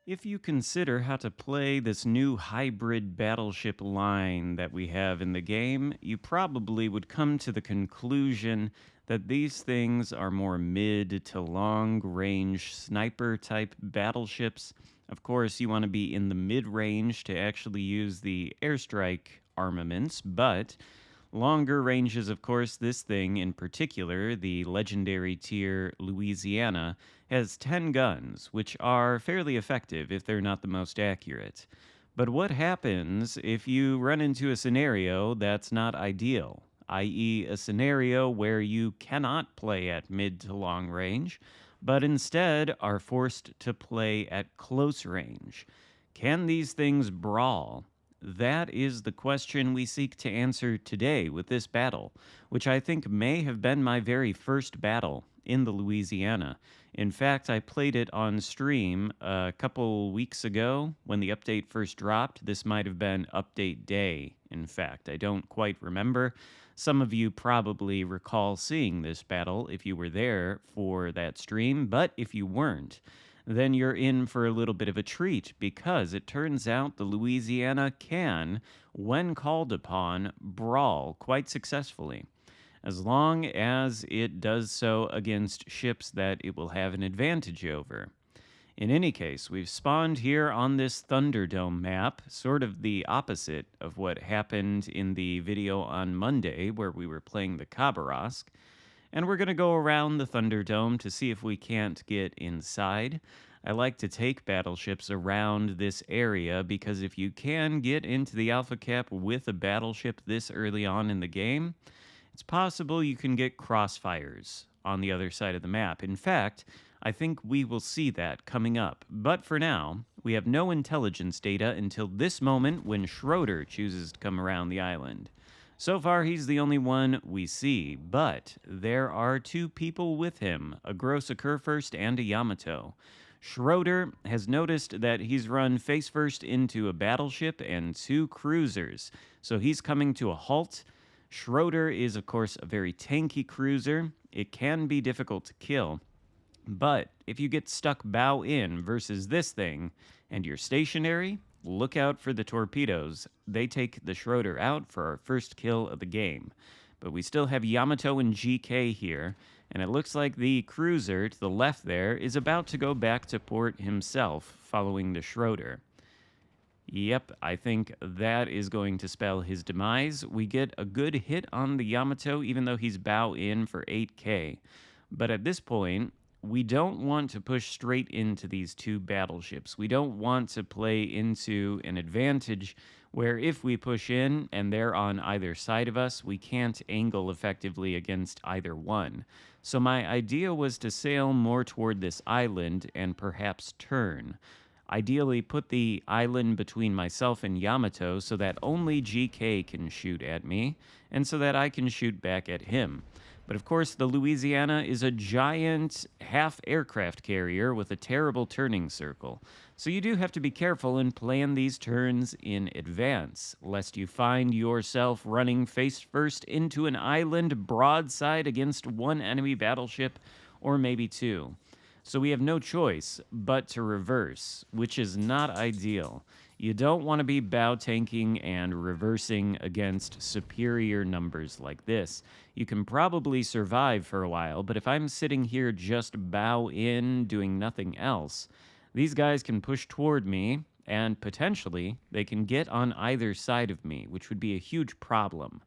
If you consider how to play this new hybrid battleship line that we have in the game, you probably would come to the conclusion that these things are more mid to long range sniper type battleships. Of course, you want to be in the mid range to actually use the airstrike armaments, but longer ranges, of course, this thing in particular, the legendary tier Louisiana, has 10 guns, which are fairly effective if they're not the most accurate. But what happens if you run into a scenario that's not ideal, i.e., a scenario where you cannot play at mid to long range, but instead are forced to play at close range? Can these things brawl? That is the question we seek to answer today with this battle, which I think may have been my very first battle in the Louisiana. In fact, I played it on stream a couple weeks ago when the update first dropped. This might have been update day, in fact. I don't quite remember. Some of you probably recall seeing this battle if you were there for that stream, but if you weren't, then you're in for a little bit of a treat because it turns out the Louisiana can, when called upon, brawl quite successfully, as long as it does so against ships that it will have an advantage over. In any case, we've spawned here on this Thunderdome map, sort of the opposite of what happened in the video on Monday where we were playing the Khabarovsk. And we're going to go around the Thunderdome to see if we can't get inside. I like to take battleships around this area because if you can get into the Alpha Cap with a battleship this early on in the game, it's possible you can get crossfires on the other side of the map. In fact, I think we will see that coming up. But for now, we have no intelligence data until this moment when Schroeder chooses to come around the island. So far, he's the only one we see, but there are two people with him, a Grosser first and a Yamato. Schroeder has noticed that he's run face first into a battleship and two cruisers, so he's coming to a halt. Schroeder is, of course, a very tanky cruiser. It can be difficult to kill, but if you get stuck bow in versus this thing and you're stationary, look out for the torpedoes. They take the Schroeder out for our first kill of the game. But we still have Yamato and GK here, and it looks like the cruiser to the left there is about to go back to port himself following the Schroeder. Yep, I think that is going to spell his demise. We get a good hit on the Yamato, even though he's bow in for 8k. But at this point, we don't want to push straight into these two battleships. We don't want to play into an advantage where if we push in and they're on either side of us, we can't angle effectively against either one. So my idea was to sail more toward this island and perhaps turn. Ideally, put the island between myself and Yamato so that only GK can shoot at me, and so that I can shoot back at him. But of course, the Louisiana is a giant half-aircraft carrier with a terrible turning circle. So you do have to be careful and plan these turns in advance, lest you find yourself running face first into an island broadside against one enemy battleship, or maybe two. So we have no choice but to reverse, which is not ideal. You don't want to be bow tanking and reversing against superior numbers like this. You can probably survive for a while, but if I'm sitting here just bow in, doing nothing else, these guys can push toward me, and potentially they can get on either side of me, which would be a huge problem.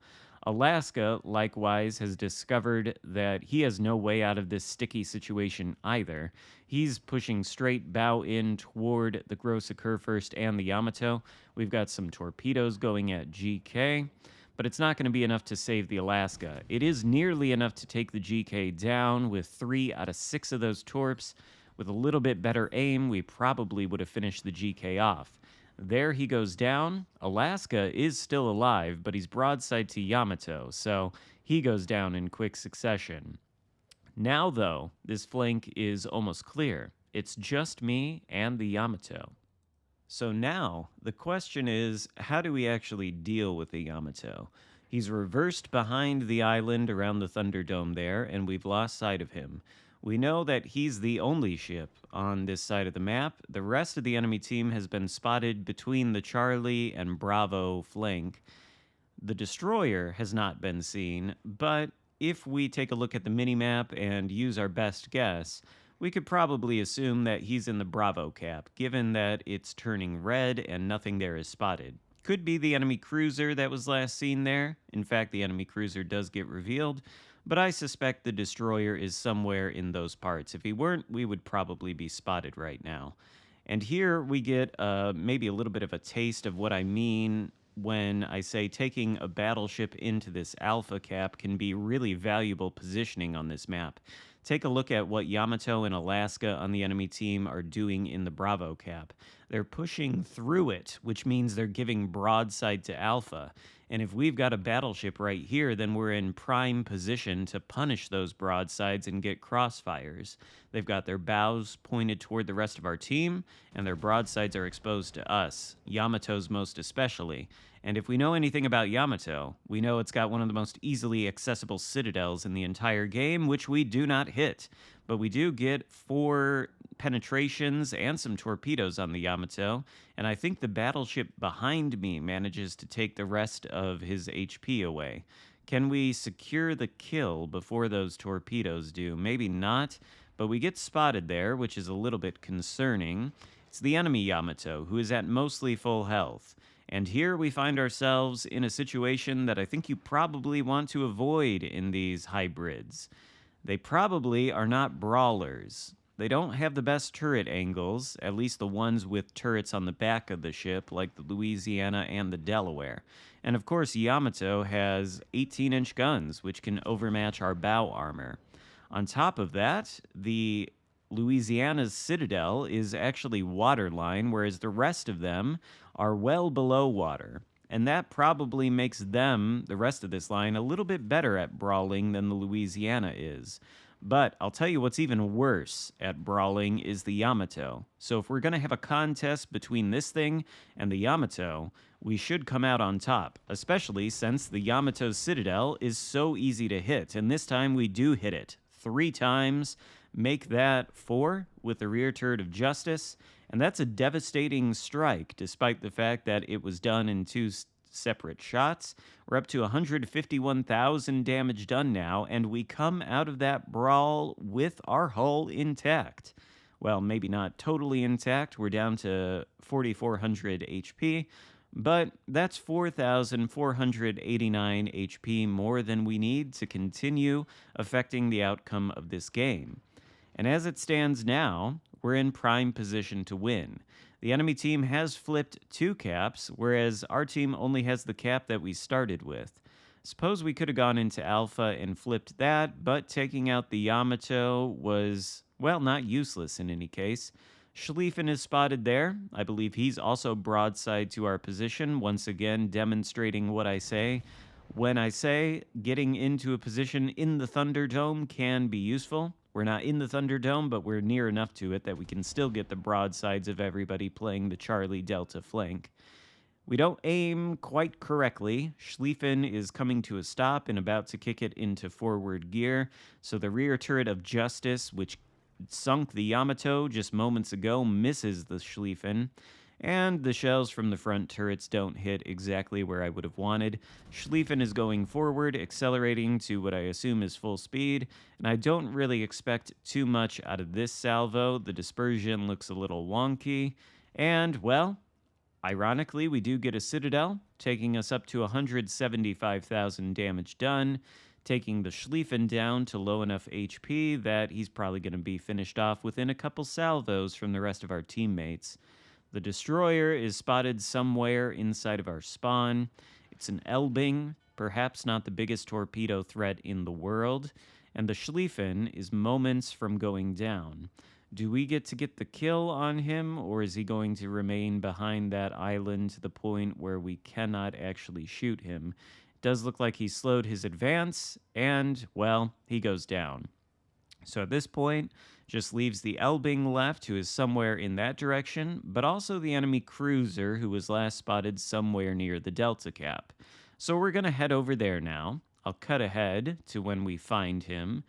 Alaska, likewise, has discovered that he has no way out of this sticky situation either. He's pushing straight bow in toward the Grosser first and the Yamato. We've got some torpedoes going at GK, but it's not going to be enough to save the Alaska. It is nearly enough to take the GK down with 3 out of 6 of those torps. With a little bit better aim, we probably would have finished the GK off. There he goes down. Alaska is still alive, but he's broadside to Yamato, so he goes down in quick succession. Now, though, this flank is almost clear. It's just me and the Yamato. So now, the question is, how do we actually deal with the Yamato? He's reversed behind the island around the Thunderdome there, and we've lost sight of him. We know that he's the only ship on this side of the map. The rest of the enemy team has been spotted between the Charlie and Bravo flank. The destroyer has not been seen, but if we take a look at the minimap and use our best guess, we could probably assume that he's in the Bravo cap, given that it's turning red and nothing there is spotted. Could be the enemy cruiser that was last seen there. In fact, the enemy cruiser does get revealed, but I suspect the destroyer is somewhere in those parts. If he weren't, we would probably be spotted right now. And here we get maybe a little bit of a taste of what I mean when I say taking a battleship into this alpha cap can be really valuable positioning on this map. Take a look at what Yamato and Alaska on the enemy team are doing in the Bravo cap. They're pushing through it, which means they're giving broadside to alpha. And if we've got a battleship right here, then we're in prime position to punish those broadsides and get crossfires. They've got their bows pointed toward the rest of our team, and their broadsides are exposed to us, Yamato's most especially. And if we know anything about Yamato, we know it's got one of the most easily accessible citadels in the entire game, which we do not hit. But we do get 4 penetrations and some torpedoes on the Yamato, and I think the battleship behind me manages to take the rest of his HP away. Can we secure the kill before those torpedoes do? Maybe not, but we get spotted there, which is a little bit concerning. It's the enemy Yamato, who is at mostly full health. And here we find ourselves in a situation that I think you probably want to avoid in these hybrids. They probably are not brawlers. They don't have the best turret angles, at least the ones with turrets on the back of the ship, like the Louisiana and the Delaware. And of course, Yamato has 18-inch guns, which can overmatch our bow armor. On top of that, the Louisiana's citadel is actually waterline, whereas the rest of them are well below water. And that probably makes them, the rest of this line, a little bit better at brawling than the Louisiana is. But I'll tell you what's even worse at brawling is the Yamato. So if we're going to have a contest between this thing and the Yamato, we should come out on top, especially since the Yamato's citadel is so easy to hit. And this time we do hit it 3 times, make that 4 with the rear turret of Justice, and that's a devastating strike, despite the fact that it was done in 2 separate shots. We're up to 151,000 damage done now, and we come out of that brawl with our hull intact. Well, maybe not totally intact. We're down to 4,400 HP, but that's 4,489 HP more than we need to continue affecting the outcome of this game. And as it stands now, we're in prime position to win. The enemy team has flipped 2 caps, whereas our team only has the cap that we started with. Suppose we could have gone into Alpha and flipped that, but taking out the Yamato was, well, not useless in any case. Schlieffen is spotted there. I believe he's also broadside to our position, once again demonstrating what I say. When I say getting into a position in the Thunderdome can be useful. We're not in the Thunderdome, but we're near enough to it that we can still get the broadsides of everybody playing the Charlie Delta flank. We don't aim quite correctly. Schlieffen is coming to a stop and about to kick it into forward gear, so the rear turret of Justice, which sunk the Yamato just moments ago, misses the Schlieffen, and the shells from the front turrets don't hit exactly where I would have wanted. Schlieffen is going forward, accelerating to what I assume is full speed, and I don't really expect too much out of this salvo. The dispersion looks a little wonky, and, well, ironically, we do get a Citadel, taking us up to 175,000 damage done, taking the Schlieffen down to low enough HP that he's probably going to be finished off within a couple salvos from the rest of our teammates. The destroyer is spotted somewhere inside of our spawn. It's an Elbing, perhaps not the biggest torpedo threat in the world, and the Schlieffen is moments from going down. Do we get to get the kill on him, or is he going to remain behind that island to the point where we cannot actually shoot him? It does look like he slowed his advance, and, well, he goes down. So at this point, just leaves the Elbing left, who is somewhere in that direction, but also the enemy cruiser, who was last spotted somewhere near the Delta Cap. So we're going to head over there now. I'll cut ahead to when we find him.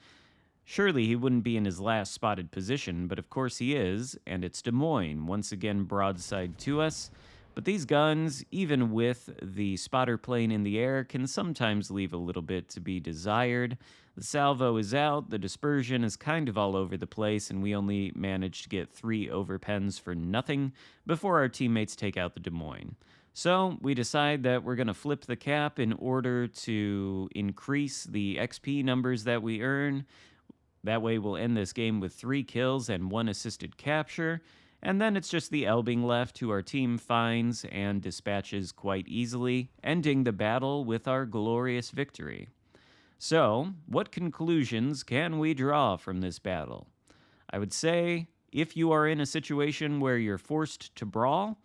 Surely he wouldn't be in his last spotted position, but of course he is, and it's Des Moines, once again broadside to us. But these guns, even with the spotter plane in the air, can sometimes leave a little bit to be desired. The salvo is out, the dispersion is kind of all over the place, and we only managed to get 3 overpens for nothing before our teammates take out the Des Moines. So we decide that we're going to flip the cap in order to increase the XP numbers that we earn. That way, we'll end this game with 3 kills and 1 assisted capture. And then it's just the Elbing left, who our team finds and dispatches quite easily, ending the battle with our glorious victory. So, what conclusions can we draw from this battle? I would say, if you are in a situation where you're forced to brawl,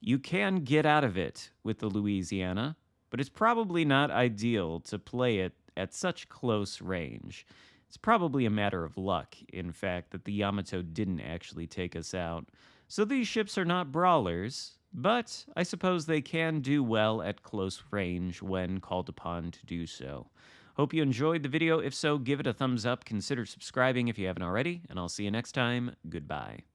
you can get out of it with the Louisiana, but it's probably not ideal to play it at such close range. It's probably a matter of luck, in fact, that the Yamato didn't actually take us out. So these ships are not brawlers, but I suppose they can do well at close range when called upon to do so. Hope you enjoyed the video. If so, give it a thumbs up. Consider subscribing if you haven't already, and I'll see you next time. Goodbye.